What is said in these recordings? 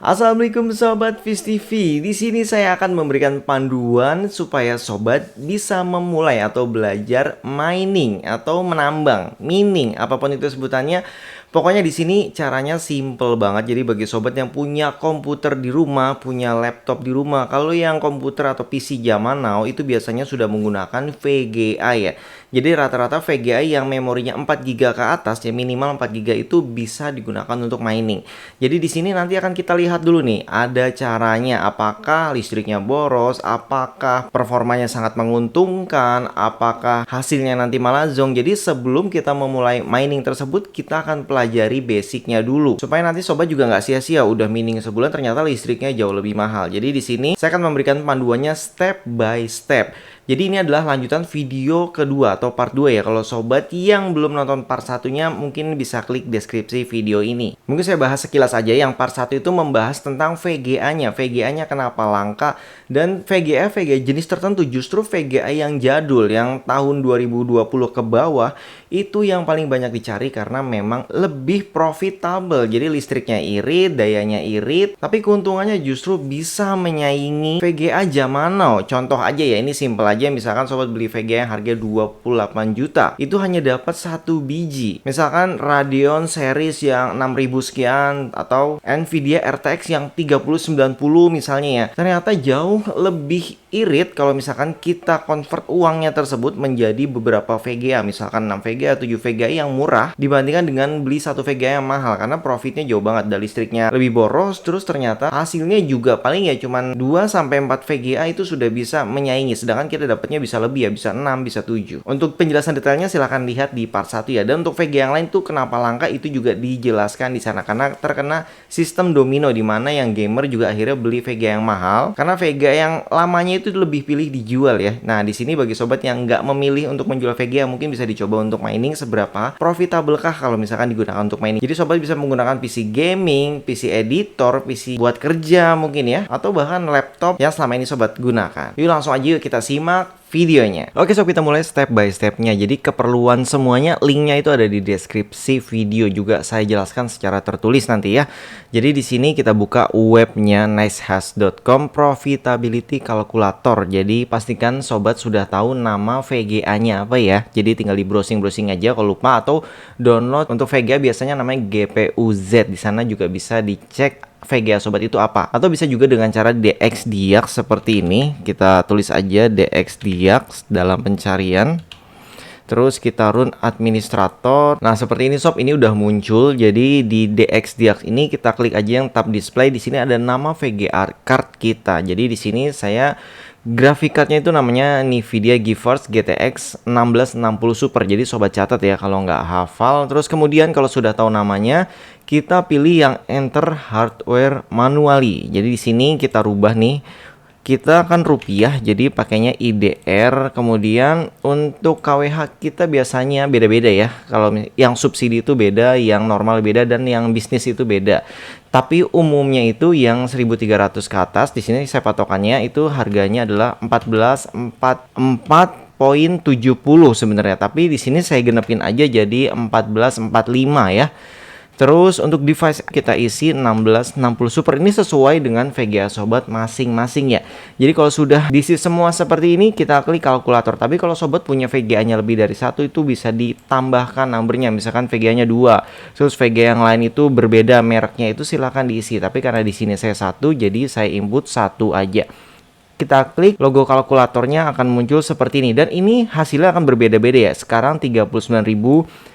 Assalamualaikum sobat Fish TV. Di sini saya akan memberikan panduan supaya sobat bisa memulai atau belajar mining atau menambang, mining, apapun itu sebutannya. Pokoknya di sini caranya simple banget. Jadi bagi sobat yang punya komputer di rumah, punya laptop di rumah, kalau yang komputer atau PC zaman now itu biasanya sudah menggunakan VGA ya. Jadi rata-rata VGA yang memorinya 4 GB ke atas ya, minimal 4 GB itu bisa digunakan untuk mining. Jadi di sini nanti akan kita lihat dulu nih, ada caranya apakah listriknya boros, apakah performanya sangat menguntungkan, apakah hasilnya nanti malah zonk. Jadi sebelum kita memulai mining tersebut, kita akan pelajari basicnya dulu supaya nanti sobat juga nggak sia-sia udah mining sebulan ternyata listriknya jauh lebih mahal. Jadi di sini saya akan memberikan panduannya step by step. Jadi ini adalah lanjutan video kedua atau part 2 ya. Kalau sobat yang belum nonton part satunya mungkin bisa klik deskripsi video ini. Mungkin saya bahas sekilas aja. Yang part 1 itu membahas tentang VGA-nya. VGA-nya kenapa langka, dan VGA jenis tertentu. Justru VGA yang jadul yang tahun 2020 ke bawah itu yang paling banyak dicari karena memang lebih profitable. Jadi listriknya irit, dayanya irit, tapi keuntungannya justru bisa menyaingi VGA zaman now. Contoh aja ya, ini simple aja, misalkan sobat beli VGA yang harga 28 juta, itu hanya dapat 1 biji. Misalkan Radeon series yang 6000 sekian atau Nvidia RTX yang 3090 misalnya ya. Ternyata jauh lebih irit kalau misalkan kita convert uangnya tersebut menjadi beberapa VGA, misalkan 6 VGA, 7 VGA yang murah dibandingkan dengan beli satu VGA yang mahal karena profitnya jauh banget, dan listriknya lebih boros, terus ternyata hasilnya juga paling ya cuman 2 sampai 4 VGA itu sudah bisa menyaingi, sedangkan kita dapatnya bisa lebih ya, bisa 6, bisa 7. Untuk penjelasan detailnya silahkan lihat di part 1 ya. Dan untuk VGA yang lain tuh kenapa langka itu juga dijelaskan di sana karena terkena sistem domino di mana yang gamer juga akhirnya beli VGA yang mahal karena VGA yang lamanya itu lebih pilih dijual ya. Nah, di sini bagi sobat yang nggak memilih untuk menjual VGA mungkin bisa dicoba untuk mining seberapa profitable kah kalau misalkan digunakan untuk mining. Jadi sobat bisa menggunakan PC gaming, PC editor, PC buat kerja mungkin ya, atau bahkan laptop yang selama ini sobat gunakan. Yuk langsung aja yuk kita simak videonya. Oke sob, kita mulai step by stepnya. Jadi keperluan semuanya linknya itu ada di deskripsi video, juga saya jelaskan secara tertulis nanti ya. Jadi di sini kita buka webnya nicehash.com profitability calculator. Jadi pastikan sobat sudah tahu nama VGA-nya apa ya. Jadi tinggal di browsing aja kalau lupa, atau download. Untuk VGA biasanya namanya GPU-Z. Di sana juga bisa dicek VGA sobat itu apa, atau bisa juga dengan cara DXDiag seperti ini. Kita tulis aja DXDiag dalam pencarian, terus kita run administrator. Nah seperti ini sob, ini udah muncul. Jadi di DXDiag ini kita klik aja yang tab display. Di sini ada nama VGA card kita. Jadi di sini saya graphic cardnya itu namanya Nvidia GeForce GTX 1660 Super. Jadi sobat catat ya kalau nggak hafal. Terus kemudian kalau sudah tahu namanya, kita pilih yang enter hardware manually. Jadi di sini kita rubah nih. Kita kan rupiah, jadi pakainya IDR. Kemudian untuk KWH kita biasanya beda-beda ya. Kalau yang subsidi itu beda, yang normal beda, dan yang bisnis itu beda. Tapi umumnya itu yang 1300 ke atas. Di sini saya patokannya itu harganya adalah 1444.70 sebenarnya. Tapi di sini saya genepin aja jadi 1445 ya. Terus untuk device kita isi 1660 Super. Ini sesuai dengan VGA sobat masing-masing ya. Jadi kalau sudah diisi semua seperti ini, kita klik kalkulator. Tapi kalau sobat punya VGA-nya lebih dari satu, itu bisa ditambahkan numbernya. Misalkan VGA-nya 2, terus VGA yang lain itu berbeda mereknya, itu silahkan diisi. Tapi karena di sini saya satu, jadi saya input satu aja. Kita klik, logo kalkulatornya akan muncul seperti ini, dan ini hasilnya akan berbeda-beda ya. Sekarang 39.000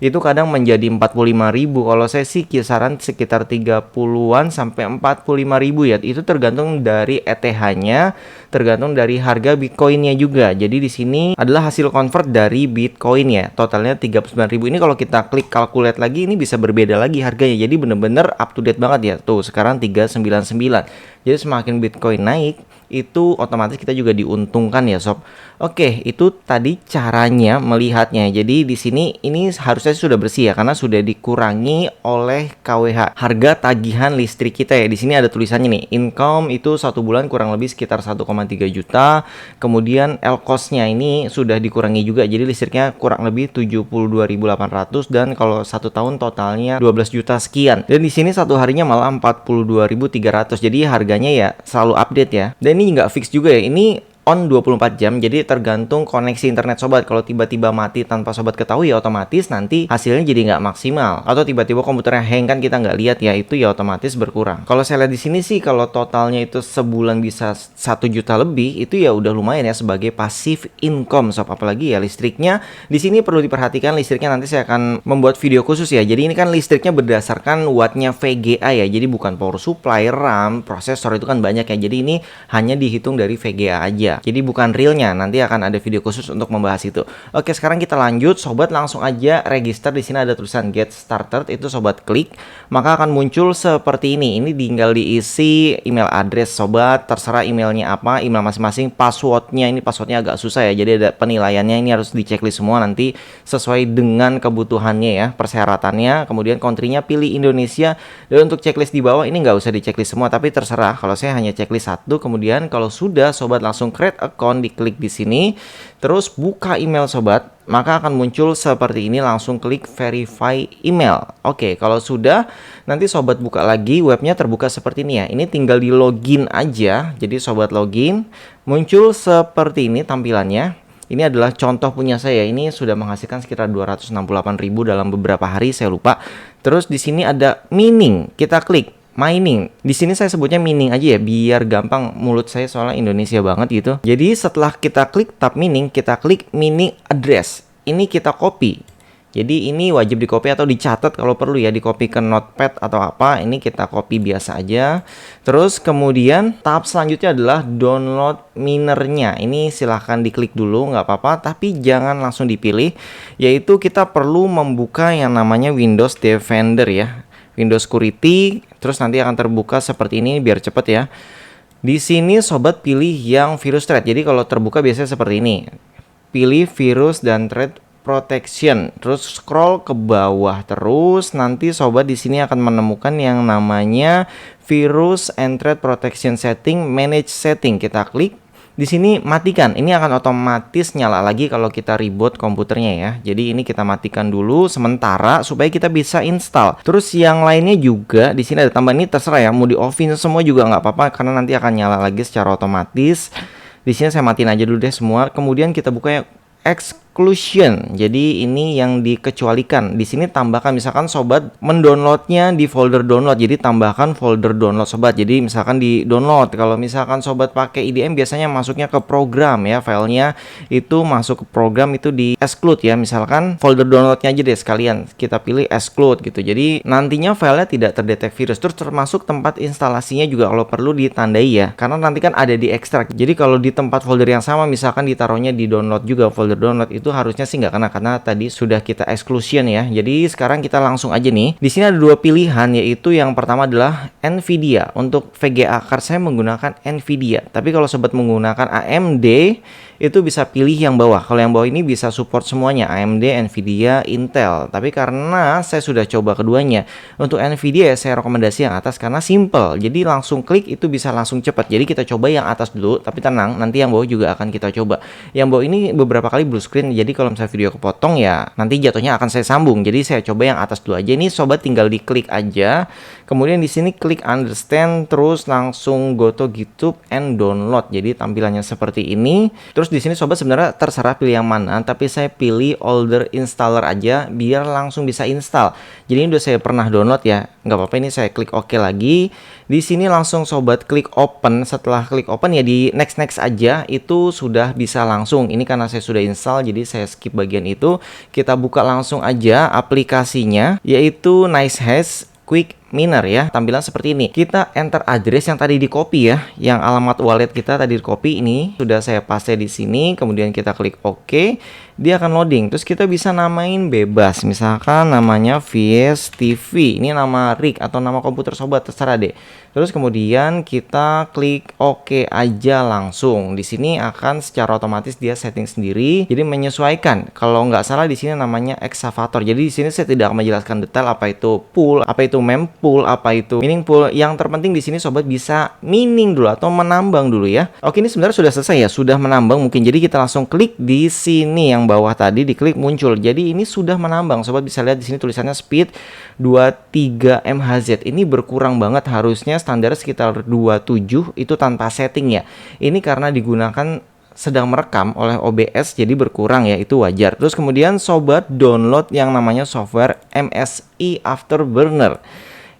itu kadang menjadi 45.000. Kalau saya sih kisaran sekitar 30-an sampai 45.000 ya. Itu tergantung dari ETH-nya, tergantung dari harga Bitcoin-nya juga. Jadi di sini adalah hasil convert dari Bitcoin ya. Totalnya 39.000. Ini kalau kita klik calculate lagi, ini bisa berbeda lagi harganya. Jadi bener-bener up to date banget ya. Tuh sekarang 399. Jadi semakin Bitcoin naik, itu otomatis kita juga diuntungkan ya sob. Oke, itu tadi caranya melihatnya. Jadi di sini ini harusnya saya sudah bersih ya, karena sudah dikurangi oleh KWH, harga tagihan listrik kita ya. Di sini ada tulisannya nih, income itu 1 bulan kurang lebih sekitar 1,3 juta. Kemudian cost-nya ini sudah dikurangi juga, jadi listriknya kurang lebih 72.800, dan kalau 1 tahun totalnya 12 juta sekian. Dan di sini satu harinya malah 42.300. Jadi harganya ya selalu update ya. Dan ini nggak fix juga ya, ini on 24 jam, jadi tergantung koneksi internet sobat. Kalau tiba-tiba mati tanpa sobat ketahui ya otomatis nanti hasilnya jadi nggak maksimal, atau tiba-tiba komputernya hang kan kita nggak lihat ya, itu ya otomatis berkurang. Kalau saya lihat di sini sih, kalau totalnya itu sebulan bisa 1 juta lebih, itu ya udah lumayan ya sebagai passive income sob. Apalagi ya listriknya di sini perlu diperhatikan, listriknya nanti saya akan membuat video khusus ya. Jadi ini kan listriknya berdasarkan wattnya VGA ya, jadi bukan power supply, RAM, prosesor, itu kan banyak ya. Jadi ini hanya dihitung dari VGA aja, jadi bukan realnya. Nanti akan ada video khusus untuk membahas itu. Oke, sekarang kita lanjut sobat, langsung aja register. Di sini ada tulisan get started, itu sobat klik, maka akan muncul seperti ini. Ini tinggal diisi email address sobat, terserah emailnya apa, email masing-masing. Passwordnya, ini passwordnya agak susah ya, jadi ada penilaiannya, ini harus diceklis semua nanti sesuai dengan kebutuhannya ya, persyaratannya. Kemudian country-nya pilih Indonesia, dan untuk checklist di bawah ini nggak usah diceklis semua, tapi terserah. Kalau saya hanya checklist 1. Kemudian kalau sudah sobat langsung create account, diklik di sini, terus buka email sobat, maka akan muncul seperti ini, langsung klik verify email. Oke, kalau sudah, nanti sobat buka lagi, webnya terbuka seperti ini ya. Ini tinggal di login aja. Jadi sobat login, muncul seperti ini tampilannya. Ini adalah contoh punya saya, ini sudah menghasilkan sekitar 268.000 dalam beberapa hari, saya lupa. Terus di sini ada mining, kita klik mining. Di sini saya sebutnya mining aja ya, biar gampang, mulut saya soalnya Indonesia banget gitu. Jadi setelah kita klik tab mining, kita klik mining address. Ini kita copy. Jadi ini wajib di copy atau dicatat kalau perlu ya, di copy ke notepad atau apa. Ini kita copy biasa aja. Terus kemudian tahap selanjutnya adalah download minernya. Ini silahkan diklik dulu, nggak apa-apa, tapi jangan langsung dipilih. Yaitu kita perlu membuka yang namanya Windows Defender ya, Windows Security. Terus nanti akan terbuka seperti ini biar cepet ya. Di sini sobat pilih yang virus threat. Jadi kalau terbuka biasanya seperti ini. Pilih virus dan threat protection. Terus scroll ke bawah terus. Nanti sobat di sini akan menemukan yang namanya virus and threat protection setting, manage setting. Kita klik. Di sini matikan, ini akan otomatis nyala lagi kalau kita reboot komputernya ya. Jadi ini kita matikan dulu sementara supaya kita bisa install. Terus yang lainnya juga di sini ada tambahan, ini terserah ya, mau di offin semua juga nggak apa-apa karena nanti akan nyala lagi secara otomatis. Di sini saya matiin aja dulu deh semua. Kemudian kita buka exclusion. Jadi ini yang dikecualikan. Di sini tambahkan, misalkan sobat mendownloadnya di folder download, jadi tambahkan folder download sobat. Jadi misalkan di download, kalau misalkan sobat pakai IDM biasanya masuknya ke program ya, filenya itu masuk ke program, itu di exclude ya. Misalkan folder downloadnya aja deh sekalian kita pilih exclude gitu. Jadi nantinya filenya tidak terdetek virus. Terus termasuk tempat instalasinya juga kalau perlu ditandai ya, karena nanti kan ada di ekstrak. Jadi kalau di tempat folder yang sama misalkan ditaruhnya di download juga, folder download itu harusnya sih nggak kena karena tadi sudah kita exclusion ya. Jadi sekarang kita langsung aja nih. Di sini ada 2 pilihan, yaitu yang pertama adalah Nvidia. Untuk VGA card saya menggunakan Nvidia. Tapi kalau sobat menggunakan AMD itu bisa pilih yang bawah. Kalau yang bawah ini bisa support semuanya, AMD, Nvidia, Intel. Tapi karena saya sudah coba keduanya, untuk Nvidia ya saya rekomendasi yang atas karena simple. Jadi langsung klik itu bisa langsung cepat. Jadi kita coba yang atas dulu, tapi tenang, nanti yang bawah juga akan kita coba. Yang bawah ini beberapa kali blue screen, jadi kalau misalnya video kepotong ya nanti jatuhnya akan saya sambung. Jadi saya coba yang atas dulu aja. Ini sobat tinggal diklik aja. Kemudian di sini klik understand, terus langsung go to YouTube and download. Jadi tampilannya seperti ini. Terus di sini sobat sebenarnya terserah pilih yang mana, tapi saya pilih older installer aja biar langsung bisa install. Jadi ini udah saya pernah download ya, nggak apa-apa. Ini saya klik OK lagi. Di sini langsung sobat klik open. Setelah klik open ya di next aja, itu sudah bisa langsung. Ini karena saya sudah install, jadi saya skip bagian itu. Kita buka langsung aja aplikasinya, yaitu NiceHash Quick Miner ya. Tampilan seperti ini. Kita enter address yang tadi di copy ya, yang alamat wallet kita tadi di copy, ini sudah saya paste di sini. Kemudian kita klik OK. dia akan loading. Terus kita bisa namain bebas, misalkan namanya VS TV. Ini nama rig atau nama komputer sobat, terserah deh. Terus kemudian kita klik OK aja langsung. Di sini akan secara otomatis dia setting sendiri. Jadi menyesuaikan. Kalau nggak salah di sini namanya excavator. Jadi di sini saya tidak akan menjelaskan detail apa itu pool, apa itu mempool, apa itu mining pool. Yang terpenting di sini sobat bisa mining dulu atau menambang dulu ya. Oke, ini sebenarnya sudah selesai ya, sudah menambang mungkin. Jadi kita langsung klik di sini yang bawah tadi, diklik muncul. Jadi ini sudah menambang. Sobat bisa lihat di sini tulisannya speed 23 MHz. Ini berkurang banget, harusnya standar sekitar 27 itu tanpa setting ya. Ini karena digunakan sedang merekam oleh OBS jadi berkurang ya, itu wajar. Terus kemudian sobat download yang namanya software MSI Afterburner.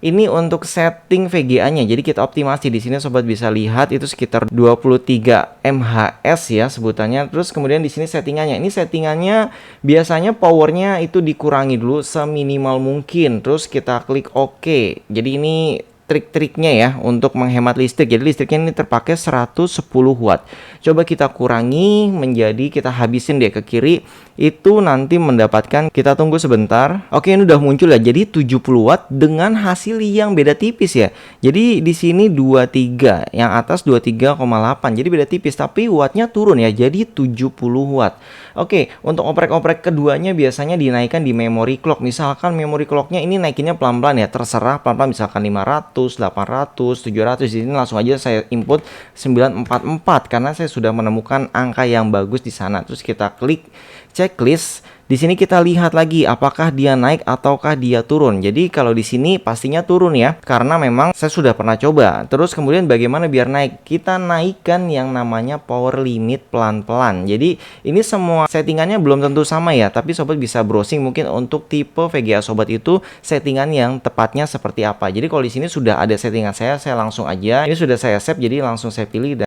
Ini untuk setting VGA-nya. Jadi kita optimasi di sini sobat bisa lihat itu sekitar 23 MHz ya sebutannya. Terus kemudian di sini settingannya. Ini settingannya biasanya powernya itu dikurangi dulu seminimal mungkin. Terus kita klik OK. Jadi ini trik-triknya ya untuk menghemat listrik. Jadi listriknya ini terpakai 110 watt. Coba kita kurangi menjadi, kita habisin deh ke kiri. Itu nanti mendapatkan, kita tunggu sebentar. Oke, ini udah muncul ya. Jadi 70 watt dengan hasil yang beda tipis ya. Jadi di sini 23, yang atas 23,8. Jadi beda tipis tapi wattnya turun ya. Jadi 70 watt. Oke, untuk oprek-oprek keduanya biasanya dinaikkan di memory clock. Misalkan memory clocknya ini naikinnya pelan-pelan ya, terserah pelan-pelan, misalkan 500, 800, 700. Di sini langsung aja saya input 944 karena saya sudah menemukan angka yang bagus di sana. Terus kita klik checklist. Di sini kita lihat lagi apakah dia naik ataukah dia turun. Jadi kalau di sini pastinya turun ya, karena memang saya sudah pernah coba. Terus kemudian bagaimana biar naik? Kita naikkan yang namanya power limit pelan-pelan. Jadi ini semua settingannya belum tentu sama ya, tapi sobat bisa browsing mungkin untuk tipe VGA sobat itu settingan yang tepatnya seperti apa. Jadi kalau di sini sudah ada settingan saya langsung aja. Ini sudah saya save, jadi langsung saya pilih.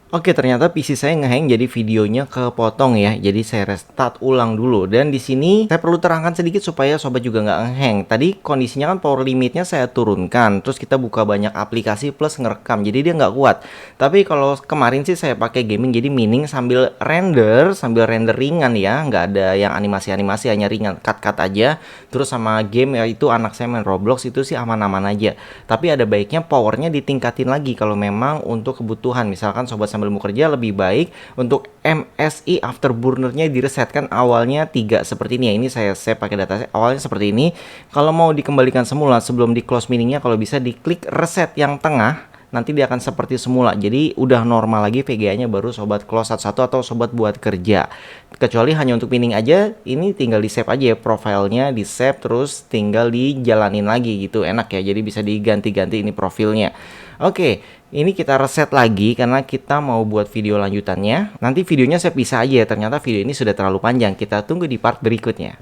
Oke, ternyata PC saya ngehang jadi videonya kepotong ya. Jadi saya restart ulang dulu. Dan di sini saya perlu terangkan sedikit supaya sobat juga nggak ngehang. Tadi kondisinya kan power limitnya saya turunkan. Terus kita buka banyak aplikasi plus ngerekam. Jadi dia nggak kuat. Tapi kalau kemarin sih saya pakai gaming jadi mining sambil render ringan ya. Nggak ada yang animasi-animasi, hanya ringan, cut-cut aja. Terus sama game ya, itu anak saya main Roblox itu sih aman-aman aja. Tapi ada baiknya powernya ditingkatin lagi kalau memang untuk kebutuhan. Misalkan sobat sambil mau kerja, lebih baik untuk MSI Afterburner-nya diresetkan awalnya 3 seperti ini ya. Ini saya save pakai data awalnya seperti ini. Kalau mau dikembalikan semula sebelum di close miningnya, kalau bisa diklik reset yang tengah, nanti dia akan seperti semula. Jadi udah normal lagi VGA-nya, baru sobat close satu-satu atau sobat buat kerja. Kecuali hanya untuk mining aja, ini tinggal di save aja ya, profilnya di save terus tinggal dijalanin lagi gitu, enak ya. Jadi bisa diganti-ganti ini profilnya. Oke, ini kita reset lagi karena kita mau buat video lanjutannya. Nanti videonya saya pisah aja ya, ternyata video ini sudah terlalu panjang. Kita tunggu di part berikutnya.